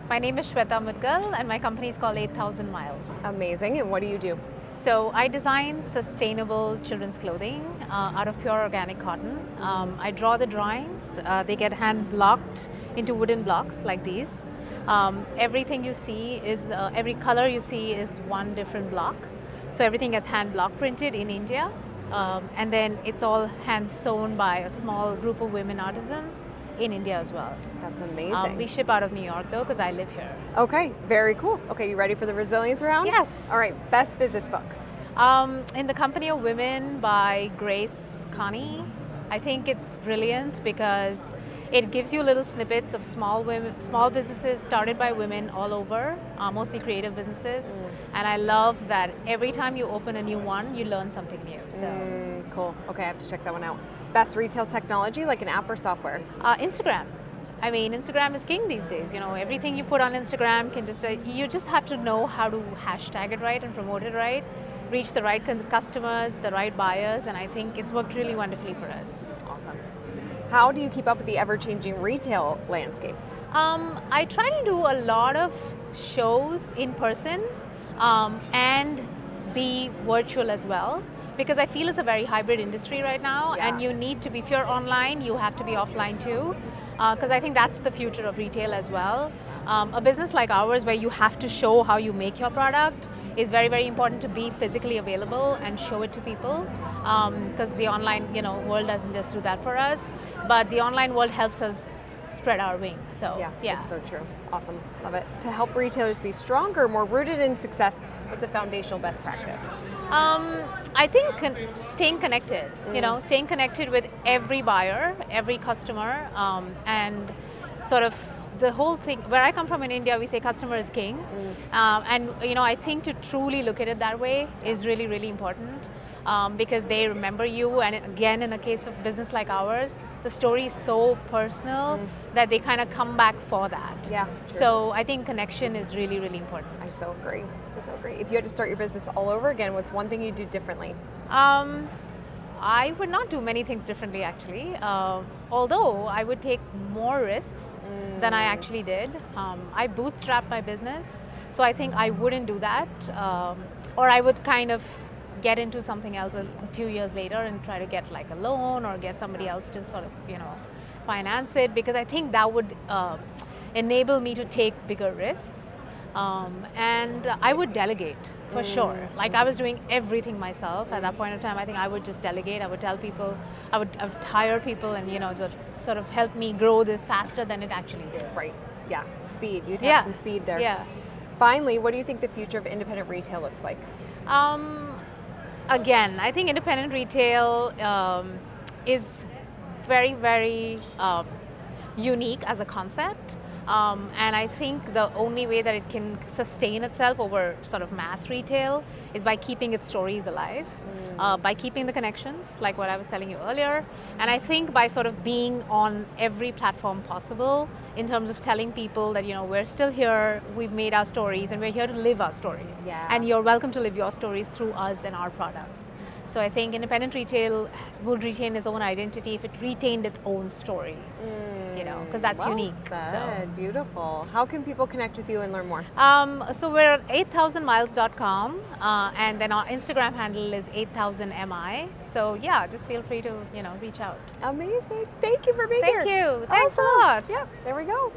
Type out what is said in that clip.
My name is Shweta Madgal and my company is called 8,000 Miles. Amazing. And what do you do? So I design sustainable children's clothing out of pure organic cotton. I draw the drawings. They get hand blocked into wooden blocks like these. Everything you see is, every color you see is one different block. So everything is hand block printed in India. And then it's all hand sewn by a small group of women artisans in India as well. That's amazing. We ship out of New York though because I live here. Okay, very cool. Okay, you ready for the resilience round? Yes. All right, best business book. In the Company of Women by Grace Connie. I think it's brilliant because it gives you little snippets of small businesses started by women all over, mostly creative businesses. And I love that every time you open a new one, you learn something new. So Cool. Okay, I have to check that one out. Best retail technology, like an app or software? Instagram. I mean, Instagram is king these days. You know, everything you put on Instagram can just, you just have to know how to hashtag it right and promote it right, reach the right customers, the right buyers, and I think it's worked really wonderfully for us. Awesome. How do you keep up with the ever-changing retail landscape? I try to do a lot of shows in person and be virtual as well, because I feel it's a very hybrid industry right now, and you need to be, if you're online, you have to be offline too, because I think that's the future of retail as well. A business like ours where you have to show how you make your product is very, very important to be physically available and show it to people, because the online world doesn't just do that for us, but the online world helps us spread our wings. So yeah. It's so true. Awesome. Love it. To help retailers be stronger, more rooted in success, what's a foundational best practice? I think staying connected, staying connected with every buyer, every customer, and sort of the whole thing. Where I come from in India, we say customer is king, and I think to truly look at it that way is really, really important, because they remember you. And again, in a case of business like ours, the story is so personal that they kind of come back for that. Yeah. So I think connection is really, really important. I so agree. If you had to start your business all over again, what's one thing you'd do differently? I would not do many things differently, actually. Although I would take more risks than I actually did. I bootstrapped my business, so I think I wouldn't do that. Or I would kind of get into something else a few years later and try to get like a loan or get somebody else to sort of, finance it, because I think that would enable me to take bigger risks. And I would delegate for sure. Like I was doing everything myself at that point in time. I think I would just delegate. I would tell people, I would hire people, and sort of help me grow this faster than it actually did. Right. Yeah. Speed. You'd have some speed there. Yeah. Finally, what do you think the future of independent retail looks like? Again, I think independent retail is very, very unique as a concept. And I think the only way that it can sustain itself over sort of mass retail is by keeping its stories alive, by keeping the connections, like what I was telling you earlier. And I think by sort of being on every platform possible in terms of telling people that, we're still here, we've made our stories, and we're here to live our stories. Yeah. And you're welcome to live your stories through us and our products. So I think independent retail would retain its own identity if it retained its own story. Because that's unique. Said. Beautiful. How can people connect with you and learn more? So we're at 8000miles.com, and then our Instagram handle is 8000mi. So yeah, just feel free to reach out. Amazing. Thank you for being here. Thank you. Thanks a lot. Yeah, there we go.